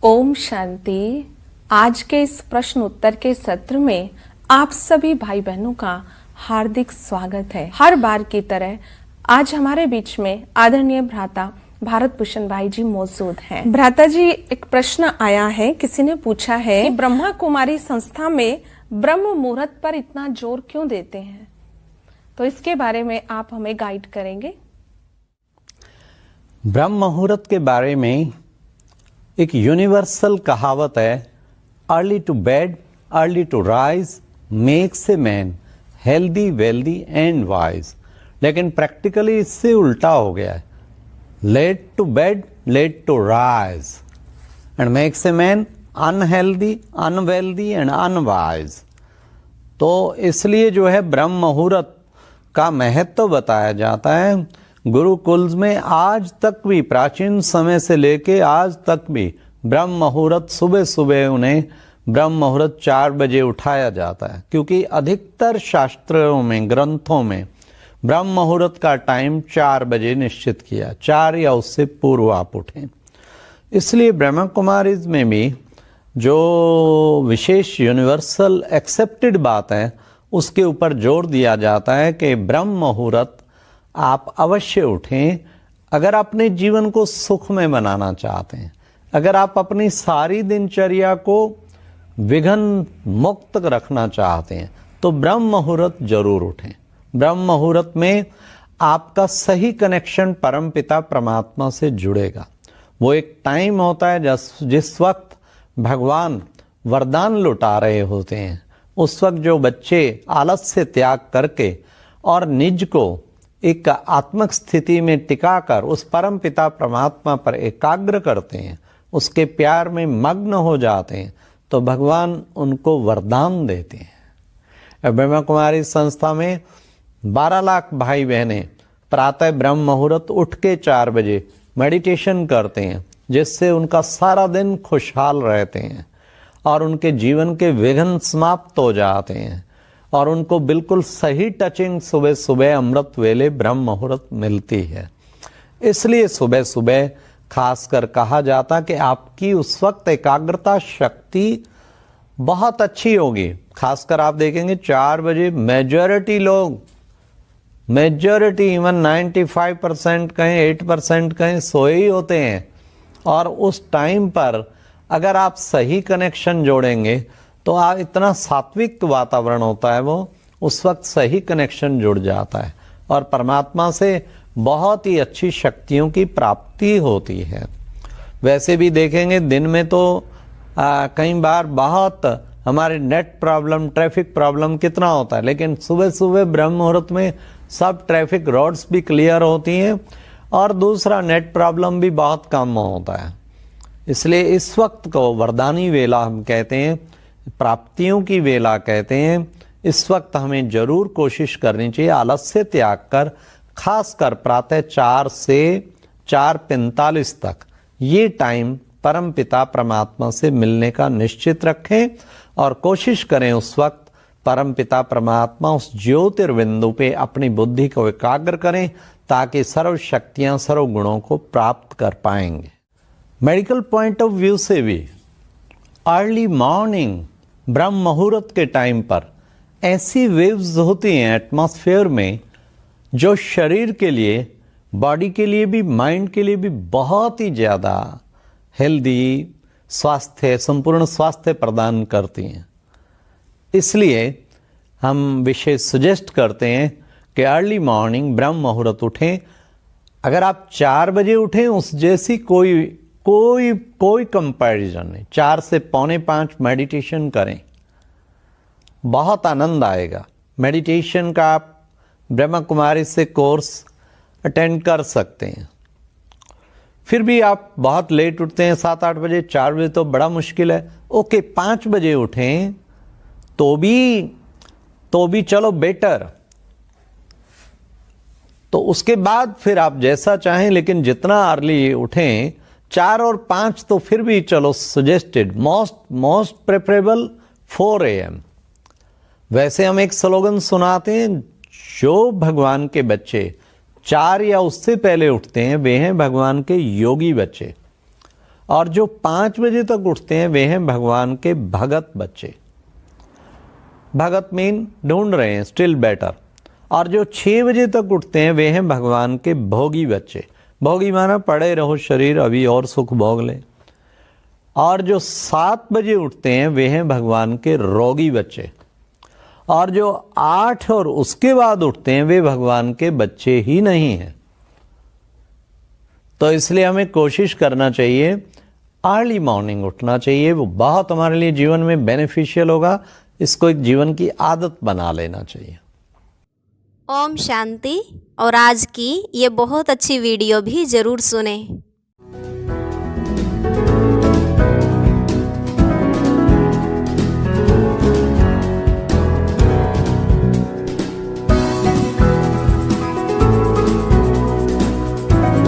ओम शांति। आज के इस प्रश्न उत्तर के सत्र में आप सभी भाई बहनों का हार्दिक स्वागत है। हर बार की तरह आज हमारे बीच में आदरणीय भ्राता भारत भूषण भाई जी मौजूद हैं। भ्राता जी, एक प्रश्न आया है, किसी ने पूछा है कि ब्रह्मा कुमारी संस्था में ब्रह्म मुहूर्त पर इतना जोर क्यों देते हैं, तो इसके बारे में आप हमें गाइड करेंगे। ब्रह्म मुहूर्त के बारे में एक यूनिवर्सल कहावत है, early to bed early to rise makes a man healthy wealthy and wise. लेकिन प्रैक्टिकली इससे उल्टा हो गया है, late to bed late to rise and makes a man unhealthy unwealthy and unwise. तो इसलिए जो है ब्रह्म मुहूर्त का महत्व बताया जाता है। गुरुकुल में आज तक भी, प्राचीन समय से लेके आज तक भी ब्रह्म मुहूर्त सुबह सुबह उन्हें ब्रह्म मुहूर्त 4 बजे उठाया जाता है, क्योंकि अधिकतर शास्त्रों में, ग्रंथों में ब्रह्म मुहूर्त का टाइम 4 बजे निश्चित किया, 4 या उससे पूर्व आप उठें। इसलिए ब्रह्मा कुमारीज में भी जो विशेष यूनिवर्सल एक्सेप्टेड बात है उसके ऊपर जोर दिया जाता है कि ब्रह्म मुहूर्त आप अवश्य उठें। अगर अपने जीवन को सुखमय बनाना चाहते हैं, अगर आप अपनी सारी दिनचर्या को विघ्न मुक्त रखना चाहते हैं, तो ब्रह्म मुहूर्त जरूर उठें। ब्रह्म मुहूर्त में आपका सही कनेक्शन परमपिता परमात्मा से जुड़ेगा। वो एक टाइम होता है जिस वक्त भगवान वरदान लुटा रहे होते हैं। उस वक्त जो बच्चे आलस से त्याग करके और निज को एक आत्मक स्थिति में टिकाकर उस परम पिता परमात्मा पर एकाग्र करते हैं, उसके प्यार में मग्न हो जाते हैं, तो भगवान उनको वरदान देते हैं। ब्रह्मा कुमारी संस्था में 12 लाख भाई बहनें प्रातः ब्रह्म मुहूर्त उठ के 4 बजे मेडिटेशन करते हैं, जिससे उनका सारा दिन खुशहाल रहते हैं और उनके जीवन के विघ्न समाप्त हो जाते हैं और उनको बिल्कुल सही टचिंग सुबह सुबह अमृत वेले ब्रह्म मुहूर्त मिलती है। इसलिए सुबह सुबह खासकर कहा जाता कि आपकी उस वक्त एकाग्रता शक्ति बहुत अच्छी होगी। खासकर आप देखेंगे 4 बजे मेजॉरिटी लोग, मेजॉरिटी इवन 95% कहें, 8% कहें, सोए ही होते हैं। और उस टाइम पर अगर आप सही कनेक्शन जोड़ेंगे तो इतना सात्विक वातावरण होता है, वो उस वक्त सही कनेक्शन जुड़ जाता है और परमात्मा से बहुत ही अच्छी शक्तियों की प्राप्ति होती है। वैसे भी देखेंगे दिन में तो कई बार बहुत हमारे नेट प्रॉब्लम, ट्रैफिक प्रॉब्लम कितना होता है, लेकिन सुबह सुबह ब्रह्म मुहूर्त में सब ट्रैफिक रोड्स भी क्लियर होती हैं और दूसरा नेट प्रॉब्लम भी बहुत कम होता है। इसलिए इस वक्त को वरदानी वेला हम कहते हैं, प्राप्तियों की वेला कहते हैं। इस वक्त हमें जरूर कोशिश करनी चाहिए आलस्य त्याग कर, खासकर प्रातः 4 से 4:45 तक ये टाइम परम पिता परमात्मा से मिलने का निश्चित रखें और कोशिश करें उस वक्त परम पिता परमात्मा उस ज्योतिर्बिंदु पे अपनी बुद्धि को एकाग्र करें, ताकि सर्व शक्तियां, सर्व गुणों को प्राप्त कर पाएंगे। मेडिकल पॉइंट ऑफ व्यू से भी अर्ली मॉर्निंग ब्रह्म मुहूर्त के टाइम पर ऐसी वेव्स होती हैं एटमॉस्फेयर में जो शरीर के लिए, बॉडी के लिए भी, माइंड के लिए भी बहुत ही ज़्यादा हेल्दी, स्वास्थ्य, संपूर्ण स्वास्थ्य प्रदान करती हैं। इसलिए हम विशेष सजेस्ट करते हैं कि अर्ली मॉर्निंग ब्रह्म मुहूर्त उठें। अगर आप 4 बजे उठें, उस जैसी कोई कंपैरिजन नहीं। 4 से 4:45 मेडिटेशन करें, बहुत आनंद आएगा। मेडिटेशन का आप ब्रह्मा कुमारी से कोर्स अटेंड कर सकते हैं। फिर भी आप बहुत लेट उठते हैं, 7-8 बजे, 4 बजे तो बड़ा मुश्किल है। ओके, 5 बजे उठें तो भी चलो बेटर। तो उसके बाद फिर आप जैसा चाहें, लेकिन जितना अर्ली उठें, 4 और 5 तो फिर भी चलो सजेस्टेड, मोस्ट प्रेफरेबल 4 AM। वैसे हम एक स्लोगन सुनाते हैं, जो भगवान के बच्चे 4 या उससे पहले उठते हैं वे हैं भगवान के योगी बच्चे। और जो 5 बजे तक उठते हैं वे हैं भगवान के भगत बच्चे। भगत मीन ढूंढ रहे हैं, स्टिल बेटर। और जो 6 बजे तक उठते हैं वे हैं भगवान के भोगी बच्चे। भोगी माना पड़े रहो शरीर अभी और सुख भोग ले। और जो 7 बजे उठते हैं वे हैं भगवान के रोगी बच्चे। और जो 8 और उसके बाद उठते हैं वे भगवान के बच्चे ही नहीं हैं। तो इसलिए हमें कोशिश करना चाहिए, अर्ली मॉर्निंग उठना चाहिए। वो बहुत हमारे लिए जीवन में बेनिफिशियल होगा। इसको एक जीवन की आदत बना लेना चाहिए। ओम शांति। और आज की ये बहुत अच्छी वीडियो भी ज़रूर सुने।